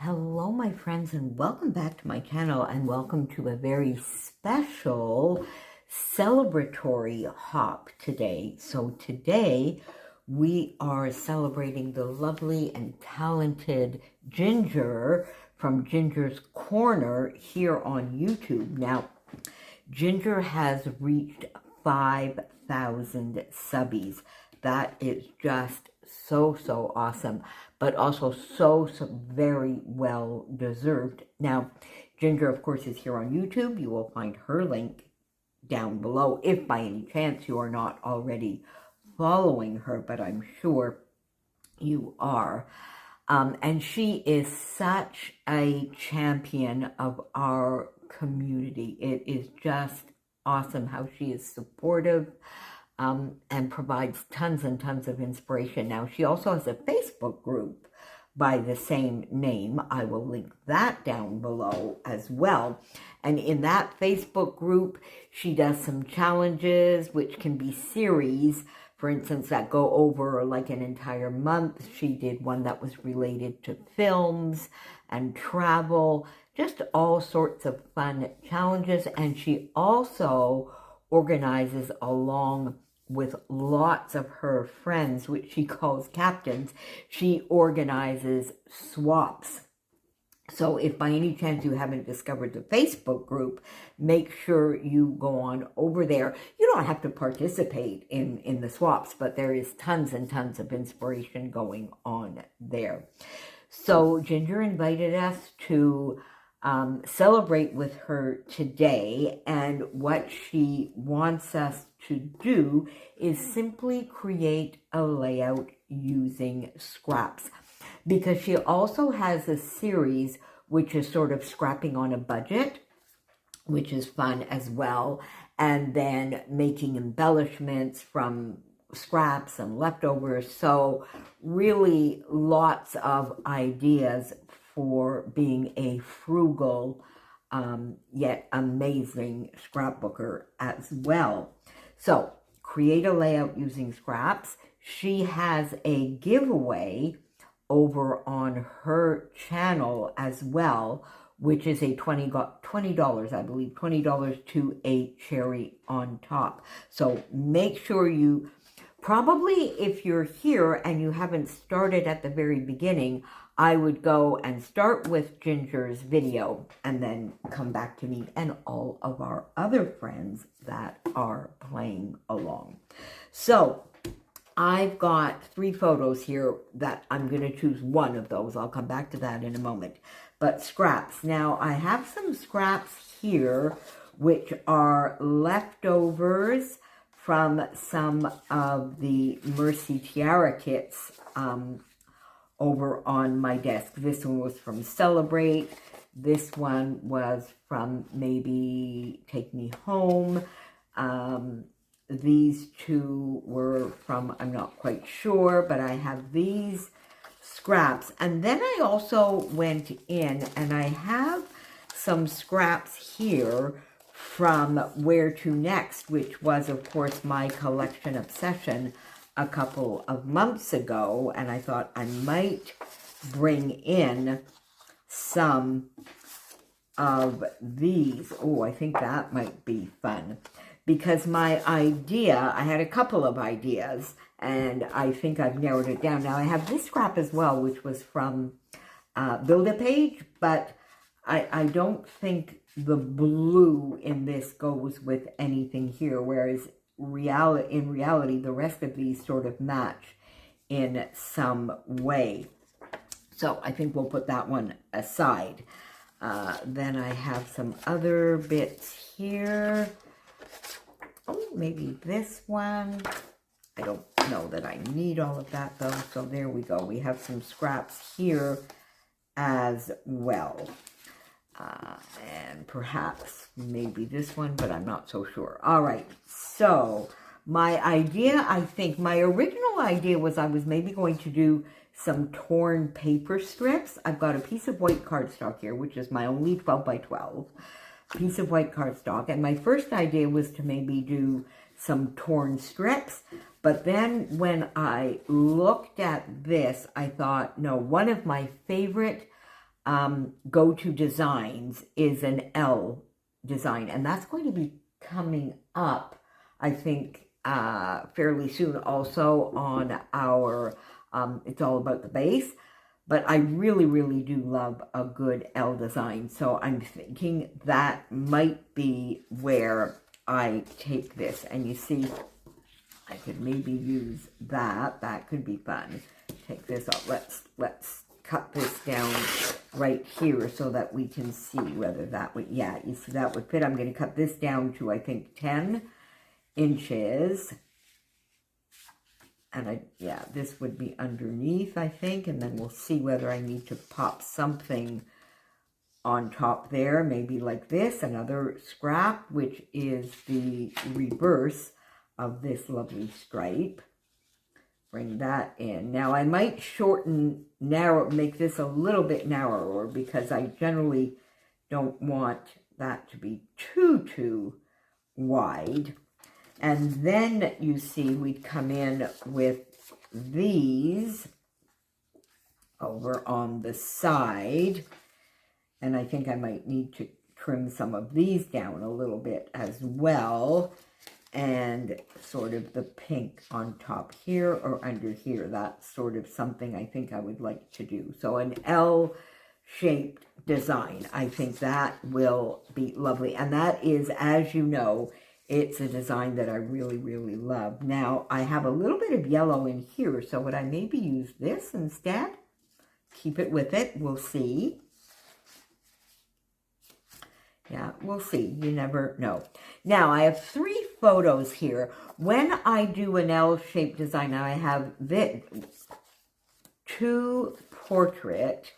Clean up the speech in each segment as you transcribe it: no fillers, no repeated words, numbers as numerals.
Hello, my friends, and welcome back to my channel, and welcome to a very special celebratory hop today. So today we are celebrating the lovely and talented Ginger from Ginger's Corner here on YouTube. Now, Ginger has reached 5,000 subbies. That is just so awesome, but also so very well deserved. Now, Ginger, of course, is here on YouTube. You will find her link down below if by any chance you are not already following her, but I'm sure you are. And she is such a champion of our community. It is just awesome how she is supportive and provides tons and tons of inspiration. Now, she also has a Facebook group by the same name. I will link that down below as well. And in that Facebook group, she does some challenges, which can be series, for instance, that go over like an entire month. She did one that was related to films and travel, just all sorts of fun challenges. And she also organizes along with lots of her friends, which she calls captains. She organizes swaps. So if by any chance you haven't discovered the Facebook group, make sure you go on over there. You don't have to participate in the swaps, but there is tons and tons of inspiration going on there. So Ginger invited us to celebrate with her today, and what she wants us to do is simply create a layout using scraps, because she also has a series which is sort of scrapping on a budget, which is fun as well, and then making embellishments from scraps and leftovers. So really lots of ideas for being a frugal yet amazing scrapbooker as well. So create a layout using scraps. She has a giveaway over on her channel as well, which is a $20, I believe, $20 to a cherry on top. So make sure you, probably if you're here and you haven't started at the very beginning, I would go and start with Ginger's video and then come back to me and all of our other friends that are playing along. So I've got 3 photos here that I'm going to choose one of those. I'll come back to that in a moment. But scraps. Now, I have some scraps here which are leftovers from some of the Mercy Tiara kits over on my desk. This one was from Celebrate. This one was from maybe Take Me Home. These two were from, I'm not quite sure, but I have these scraps. And then I also went in and I have some scraps here from Where to Next, which was, of course, my collection obsession a couple of months ago, and I thought I might bring in some of these. Oh, I think that might be fun, because my idea, I had a couple of ideas, and I think I've narrowed it down. Now, I have this scrap as well, which was from Build-A-Page, but I don't think the blue in this goes with anything here, whereas in reality, the rest of these sort of match in some way. So I think we'll put that one aside. Then I have some other bits here. Oh, maybe this one. I don't know that I need all of that though. So there we go. We have some scraps here as well. And perhaps maybe this one, but I'm not so sure. All right, so my idea, I think, my original idea was I was maybe going to do some torn paper strips. I've got a piece of white cardstock here, which is my only 12 by 12 piece of white cardstock. And my first idea was to maybe do some torn strips. But then when I looked at this, I thought, no, one of my favorite go-to designs is an L design, and that's going to be coming up, I think, fairly soon also on our It's All About the Base. But I really, really do love a good L design. So I'm thinking that might be where I take this. And you see, I could maybe use that. That could be fun. Take this off. Let's cut this down right here so that we can see whether that would, yeah, you see that would fit. I'm going to cut this down to, I think, 10 inches. And yeah, this would be underneath, I think, and then we'll see whether I need to pop something on top there, maybe like this, another scrap, which is the reverse of this lovely stripe. Bring that in. Now, I might make this a little bit narrower because I generally don't want that to be too wide. And then you see we'd come in with these over on the side. And I think I might need to trim some of these down a little bit as well. And sort of the pink on top here or under here. That's sort of something I think I would like to do. So an L-shaped design. I think that will be lovely. And that is, as you know, it's a design that I really, really love. Now, I have a little bit of yellow in here, so would I maybe use this instead? Keep it with it. We'll see. Yeah, we'll see. You never know. Now, I have 3 photos here. When I do an L-shaped design, now I have 2 portrait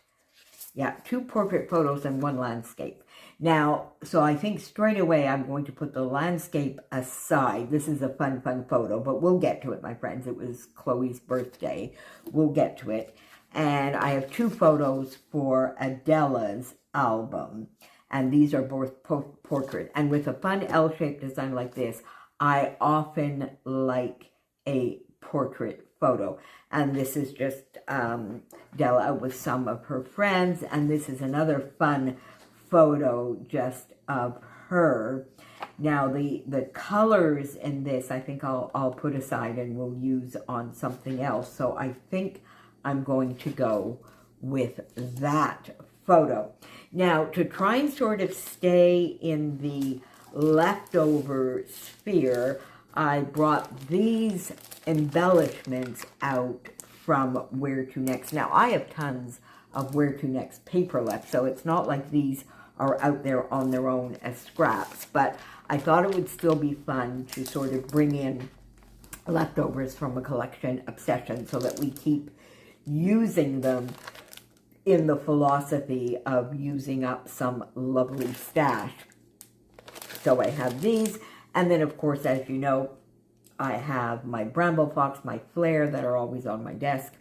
photos and 1 landscape. Now, so I think straight away I'm going to put the landscape aside. This is a fun photo, but we'll get to it, my friends. It was Chloe's birthday. We'll get to it. And I have 2 photos for Adela's album. And these are both portrait. And with a fun L-shaped design like this, I often like a portrait photo. And this is just Della with some of her friends. And this is another fun photo just of her. Now the colors in this I think I'll put aside and we'll use on something else. So I think I'm going to go with that photo. Now to try and sort of stay in the leftover sphere, I brought these embellishments out from Where to Next. Now I have tons of Where to Next paper left, so it's not like these are out there on their own as scraps, but I thought it would still be fun to sort of bring in leftovers from a collection obsession so that we keep using them in the philosophy of using up some lovely stash. So I have these, and then of course, as you know, I have my Bramble Fox, my Flare that are always on my desk,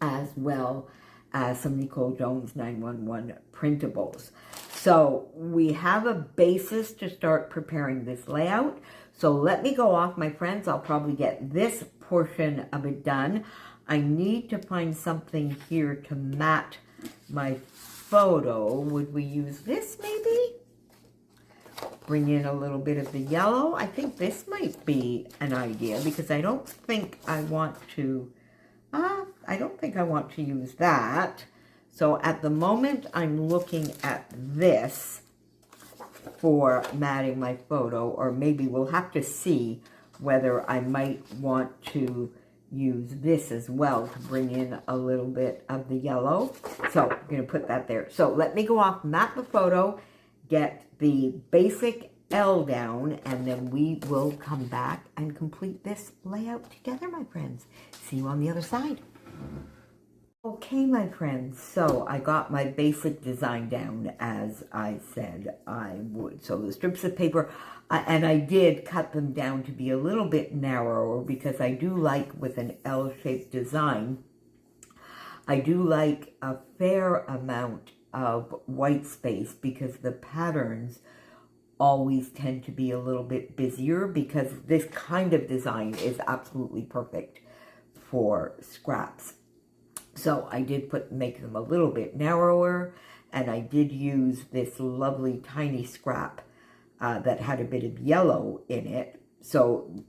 as well as some Nicole Jones 911 printables. So we have a basis to start preparing this layout. So let me go off, my friends. I'll probably get this portion of it done. I need to find something here to mat my photo. Would we use this maybe? Bring in a little bit of the yellow. I think this might be an idea because I don't think I want to use that. So at the moment, I'm looking at this for matting my photo, or maybe we'll have to see whether I might want to use this as well to bring in a little bit of the yellow. So I'm going to put that there. So let me go off, mat the photo, get the basic L down, and then we will come back and complete this layout together, my friends. See you on the other side. Okay, my friends, so I got my basic design down as I said I would. So the strips of paper, and I did cut them down to be a little bit narrower because I do like, with an L-shaped design, I do like a fair amount of white space because the patterns always tend to be a little bit busier, because this kind of design is absolutely perfect for scraps. So I did make them a little bit narrower, and I did use this lovely tiny scrap that had a bit of yellow in it. So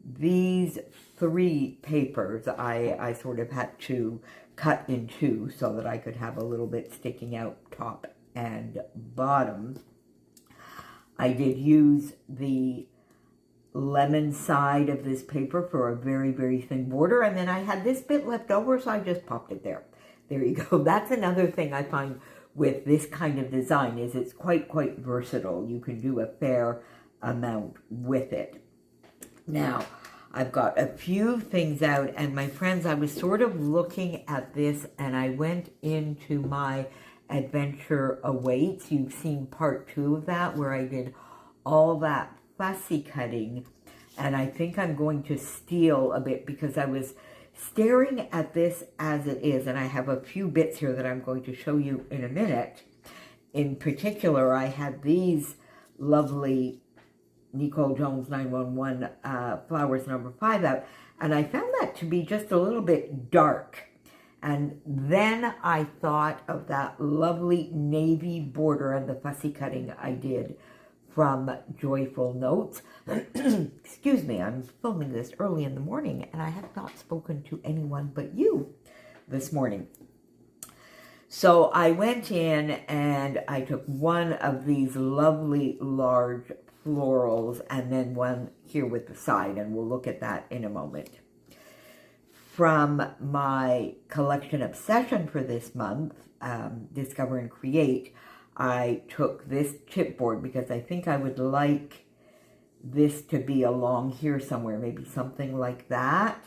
these 3 papers I sort of had to cut in 2 so that I could have a little bit sticking out top and bottom. I did use the lemon side of this paper for a very, very thin border, and then I had this bit left over, so I just popped it there. There you go. That's another thing I find with this kind of design, is it's quite versatile. You can do a fair amount with it. Now, I've got a few things out, and my friends, I was sort of looking at this, and I went into my Adventure Awaits. You've seen part 2 of that, where I did all that fussy cutting, and I think I'm going to steal a bit because I was staring at this as it is, and I have a few bits here that I'm going to show you in a minute. In particular, I had these lovely Nicole Jones 911 Flowers number 5 out, and I found that to be just a little bit dark. And then I thought of that lovely navy border and the fussy cutting I did from Joyful Notes. Excuse me, I'm filming this early in the morning, and I have not spoken to anyone but you this morning. So I went in and I took one of these lovely large florals and then one here with the side, and we'll look at that in a moment. From my collection obsession for this month, Discover and Create, I took this chipboard because I think I would like this to be along here somewhere, maybe something like that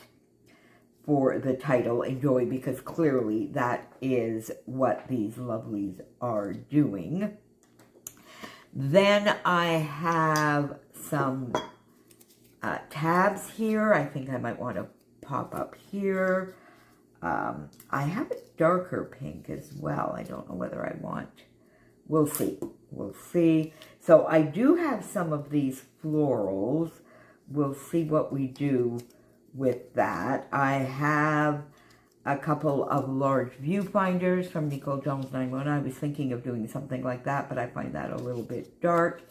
for the title, Enjoy, because clearly that is what these lovelies are doing. Then I have some tabs here. I think I might want to pop up here. I have a darker pink as well. I don't know whether I want... We'll see. We'll see. So I do have some of these florals. We'll see what we do with that. I have a couple of large viewfinders from Nicole Jones 911. I was thinking of doing something like that, but I find that a little bit dark.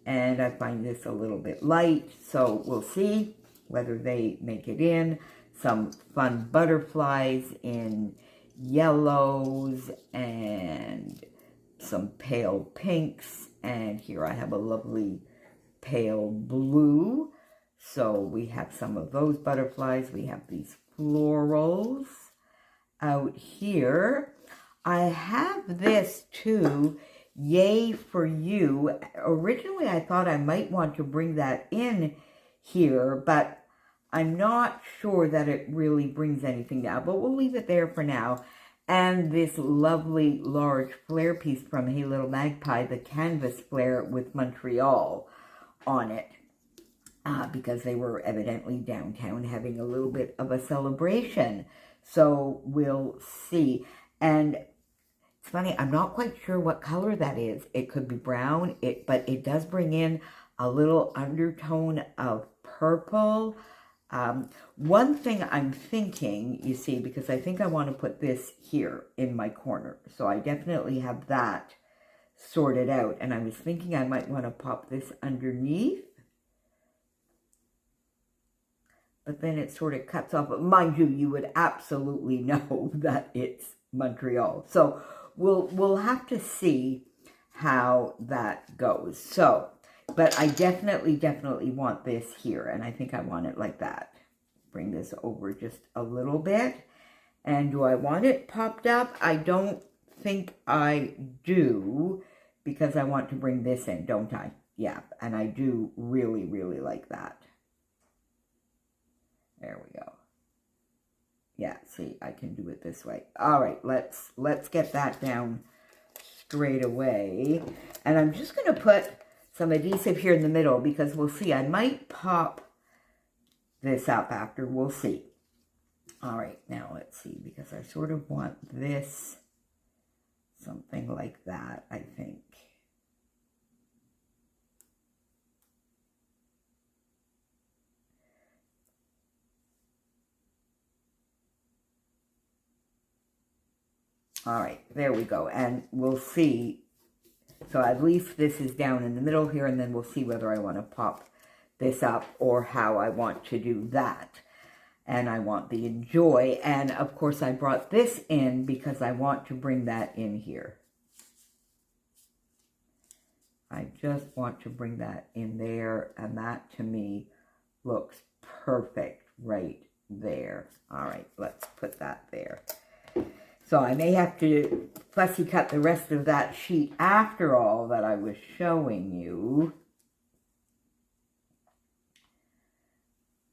And I find this a little bit light. So we'll see whether they make it in. Some fun butterflies in yellows and some pale pinks, and here I have a lovely pale blue. So we have some of those butterflies. We have these florals out here. I have this too, Yay for You. Originally I thought I might want to bring that in here, but I'm not sure that it really brings anything down, but we'll leave it there for now. And this lovely large flare piece from Hey Little Magpie, the canvas flare with Montreal on it, because they were evidently downtown having a little bit of a celebration. So we'll see. And it's funny, I'm not quite sure what color that is. It could be brown, but it does bring in a little undertone of purple. One thing I'm thinking, you see, because I think I want to put this here in my corner. So I definitely have that sorted out. And I was thinking I might want to pop this underneath. But then it sort of cuts off. But mind you, you would absolutely know that it's Montreal. So we'll have to see how that goes. So... but I definitely want this here, and I think I want it like that. Bring this over just a little bit. And do I want it popped up? I don't think I do, because I want to bring this in, don't I? Yeah, and I do really like that. There we go. Yeah, see, I can do it this way. All right, let's get that down straight away. And I'm just going to put some adhesive here in the middle, because we'll see. I might pop this up after. We'll see. All right, now let's see, because I sort of want this something like that, I think. All right, there we go. And we'll see. So at least this is down in the middle here, and then we'll see whether I want to pop this up or how I want to do that. And I want the enjoy. And of course I brought this in because I want to bring that in here. I just want to bring that in there, and that to me looks perfect right there. All right, let's put that there. So I may have to fussy cut the rest of that sheet after all that I was showing you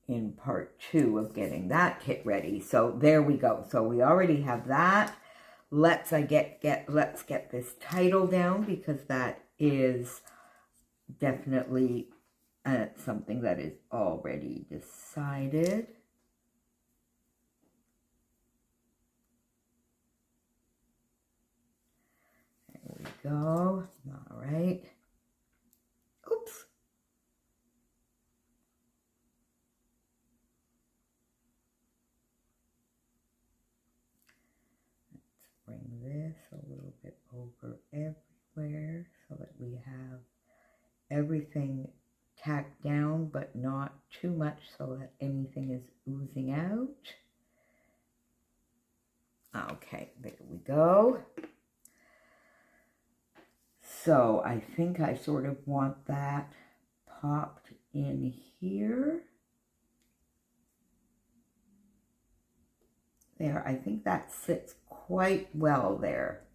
in part 2 of getting that kit ready. So there we go. So we already have that. Let's get this title down, because that is definitely something that is already decided. There we go. All right. Oops. Let's bring this a little bit over everywhere so that we have everything tacked down, but not too much so that anything is oozing out. Okay, there we go. So I think I sort of want that popped in here. There, I think that sits quite well there.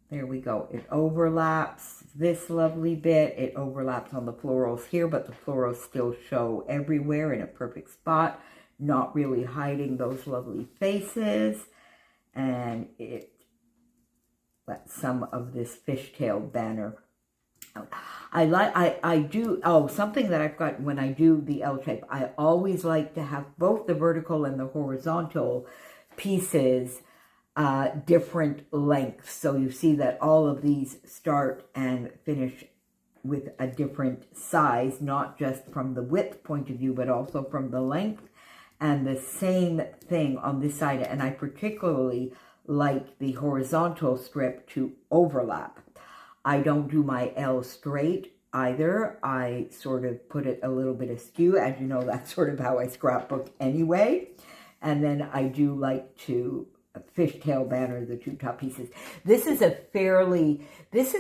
There we go. It overlaps this lovely bit. It overlaps on the florals here, but the florals still show everywhere in a perfect spot, not really hiding those lovely faces. And it lets some of this fishtail banner out. Something that I've got when I do the L shape, I always like to have both the vertical and the horizontal pieces different lengths. So you see that all of these start and finish with a different size, not just from the width point of view, but also from the length. And the same thing on this side. And I particularly like the horizontal strip to overlap. I don't do my L straight either. I sort of put it a little bit askew. As you know, that's sort of how I scrapbook anyway. And then I do like to fishtail banner the two top pieces. This is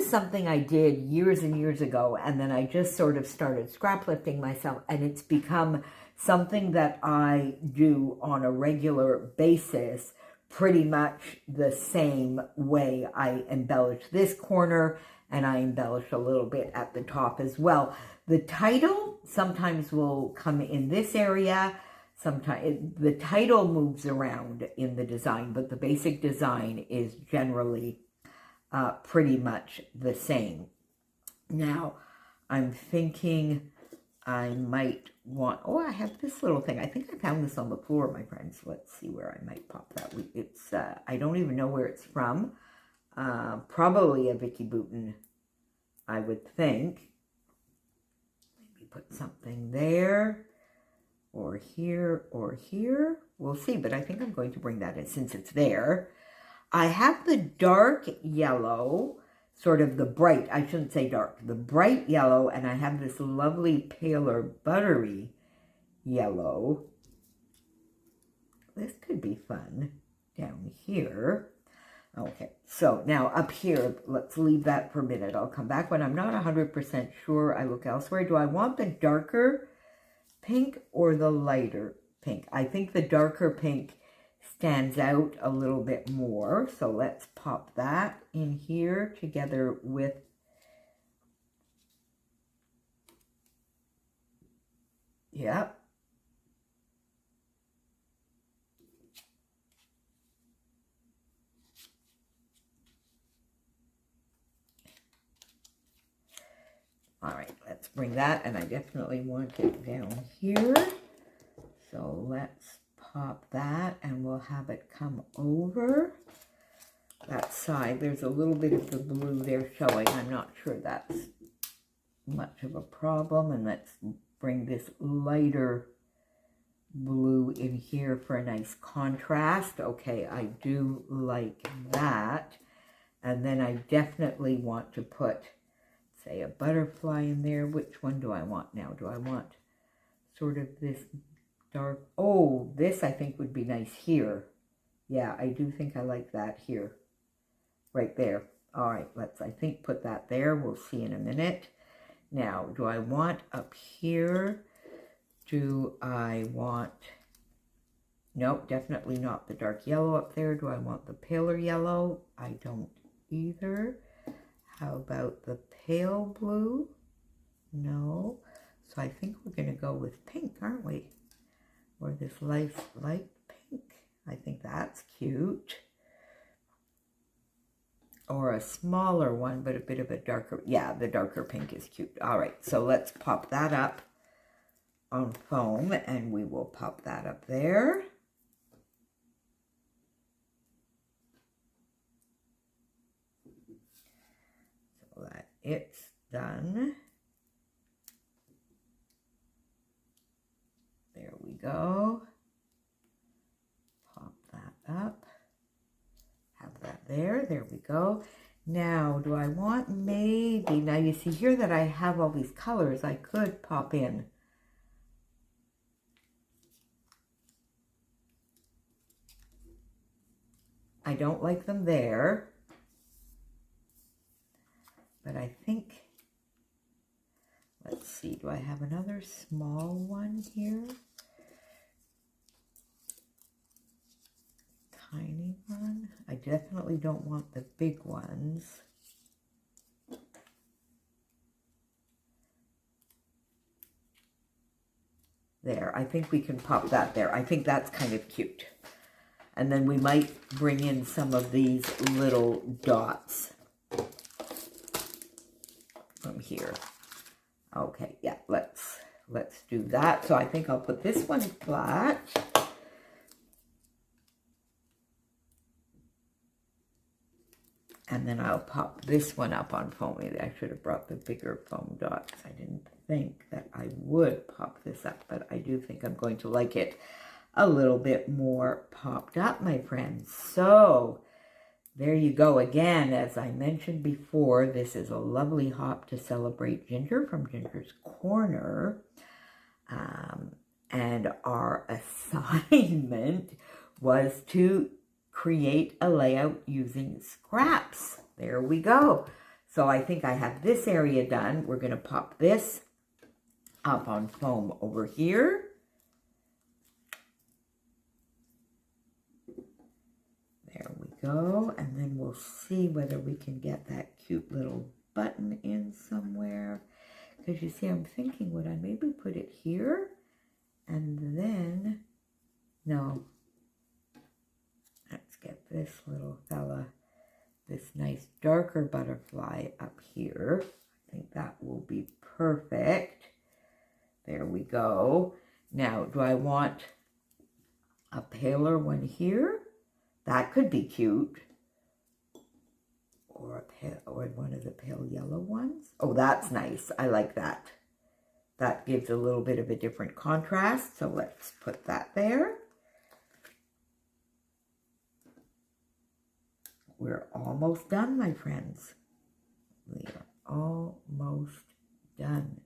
something I did years and years ago, and then I just sort of started scrap lifting myself, and it's become something that I do on a regular basis, pretty much the same way. I embellish this corner, and I embellish a little bit at the top as well. The title sometimes will come in this area. Sometimes the title moves around in the design, but the basic design is generally pretty much the same. Now, I'm thinking I might want, I have this little thing. I think I found this on the floor, my friends. Let's see where I might pop that. It's, I don't even know where it's from. Probably a Vicky Bouton, I would think. Maybe put something there. Or here, or here. We'll see, but I think I'm going to bring that in since it's there. I have the dark yellow, sort of the bright, I shouldn't say dark, the bright yellow, and I have this lovely paler buttery yellow. This could be fun down here. Okay, so now up here, let's leave that for a minute. I'll come back when I'm not 100% sure. I look elsewhere. Do I want the darker pink or the lighter pink? I think the darker pink stands out a little bit more. So let's pop that in here together with yep. All right, let's bring that, and I definitely want it down here. So let's pop that, and we'll have it come over that side. There's a little bit of the blue there showing. I'm not sure that's much of a problem. And let's bring this lighter blue in here for a nice contrast. Okay, I do like that. And then I definitely want to put, say, a butterfly in there. Which one do I want now? Do I want sort of this dark? Oh, this I think would be nice here. Yeah, I do think I like that here. Right there. All right, let's, I think, put that there. We'll see in a minute. Now, do I want up here? Do I want... Nope, definitely not the dark yellow up there. Do I want the paler yellow? I don't either. How about the pale blue? No. So I think we're going to go with pink, aren't we? Or this light pink. I think that's cute. Or a smaller one, but a bit of a darker... Yeah, the darker pink is cute. All right, so let's pop that up on foam, and we will pop that up there. So that it's done. There we go. Pop that up. Have that there. There we go. Now, do I want maybe... Now, you see here that I have all these colors. I could pop in. I don't like them there. But I think... Let's see. Do I have another small one here? Tiny one. I definitely don't want the big ones. There, I think we can pop that there. I think that's kind of cute. And then we might bring in some of these little dots from here. Okay, yeah, let's do that. So I think I'll put this one flat. And then I'll pop this one up on foam. Maybe I should have brought the bigger foam dots. I didn't think that I would pop this up, but I do think I'm going to like it a little bit more popped up, my friends. So there you go. Again, as I mentioned before, this is a lovely hop to celebrate Ginger from Ginger's Corner. And our assignment was to create a layout using scraps. There we go. So I think I have this area done. We're going to pop this up on foam over here. There we go. And then we'll see whether we can get that cute little button in somewhere. Because you see, I'm thinking, would I maybe put it here? And then, no. Let's get this little fella, this nice darker butterfly up here. I think that will be perfect. There we go. Now, do I want a paler one here? That could be cute. Or one of the pale yellow ones. Oh, that's nice. I like that. That gives a little bit of a different contrast. So let's put that there. We're almost done, my friends. We are almost done.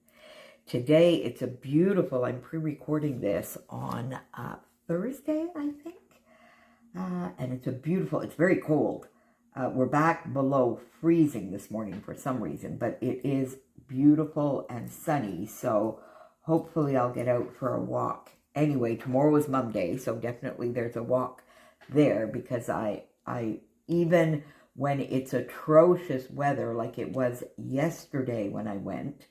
Today, it's a beautiful, I'm pre-recording this on Thursday, I think. And it's a beautiful, it's very cold. We're back below freezing this morning for some reason, but it is beautiful and sunny. So hopefully I'll get out for a walk. Anyway, tomorrow is Mum Day, so definitely there's a walk there because I even when it's atrocious weather like it was yesterday when I went,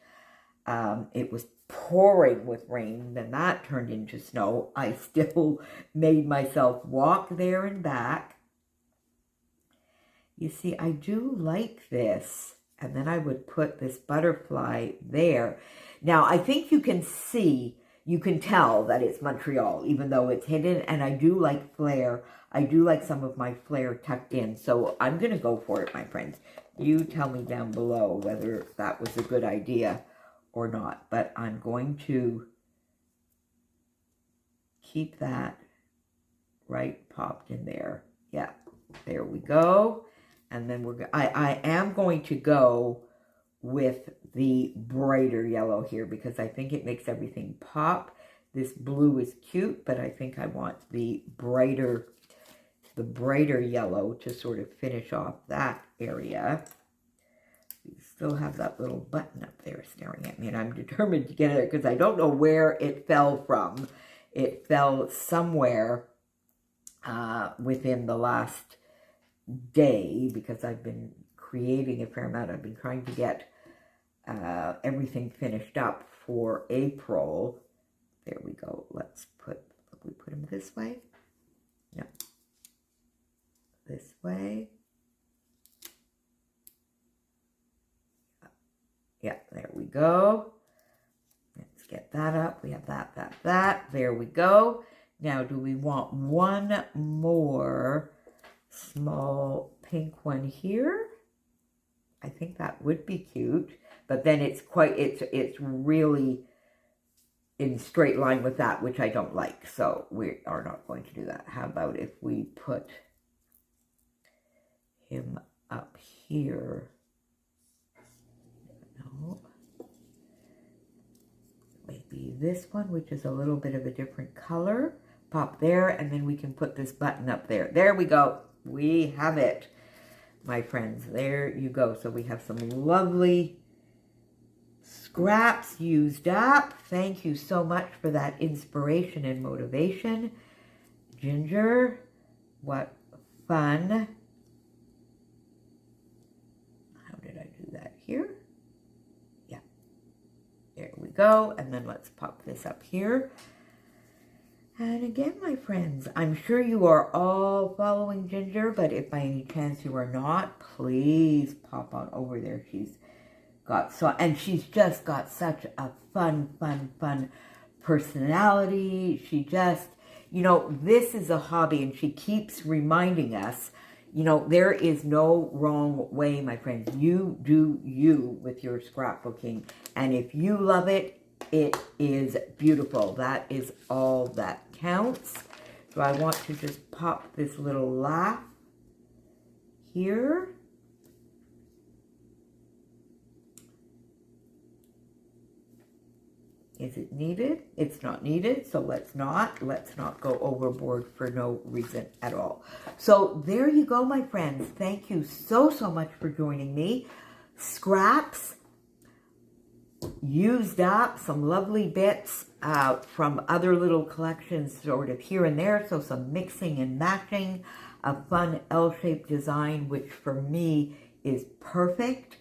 it was pouring with rain, then that turned into snow. I still made myself walk there and back. You see, I do like this. And then I would put this butterfly there. Now, I think you can see, you can tell that it's Montreal, even though it's hidden. And I do like flare. I do like some of my flare tucked in. So I'm going to go for it, my friends. You tell me down below whether that was a good idea or not. But I'm going to keep that right popped in there. Yeah, there we go. And then I am going to go with the brighter yellow here because I think it makes everything pop. This blue is cute, but I think I want the brighter yellow to sort of finish off that area. We still have that little button up there staring at me, and I'm determined to get it because I don't know where it fell from. It fell somewhere within the last day because I've been creating a fair amount. I've been trying to get everything finished up for April. There we go. We put them this way? No. This way. Yeah, there we go. Let's get that up. We have that. There we go. Now, do we want one more small pink one here? I think that would be cute, but then it's really in straight line with that, which I don't like, so we are not going to do that. How about if we put him up here? No. Maybe this one, which is a little bit of a different color. Pop there, and then we can put this button up there. There we go. We have it, my friends. There you go. So we have some lovely scraps used up. Thank you so much for that inspiration and motivation, Ginger. What fun. How did I do that here? Yeah. There we go. And then let's pop this up here. And again, my friends, I'm sure you are all following Ginger, but if by any chance you are not, please pop on over there. She's just got such a fun personality. She just, this is a hobby, and she keeps reminding us, there is no wrong way, my friends. You do you with your scrapbooking, and if you love it, it is beautiful. That is all that counts. So I want to just pop this little laugh here. Is it needed? It's not needed, so let's not go overboard for no reason at all. So there you go, my friends. Thank you so much for joining me. Scraps, used up, some lovely bits from other little collections sort of here and there, so some mixing and matching, a fun L-shaped design, which for me is perfect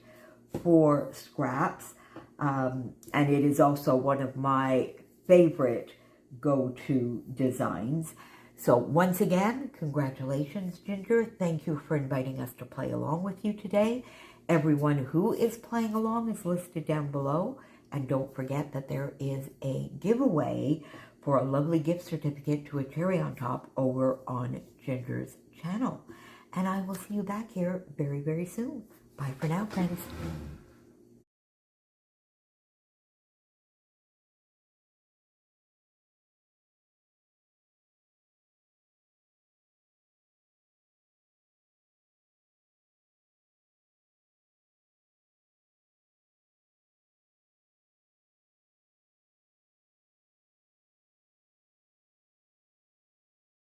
for scraps. And it is also one of my favorite go-to designs. So once again, congratulations, Ginger. Thank you for inviting us to play along with you today. Everyone who is playing along is listed down below. And don't forget that there is a giveaway for a lovely gift certificate to a cherry on top over on Ginger's channel. And I will see you back here very, very soon. Bye for now, friends.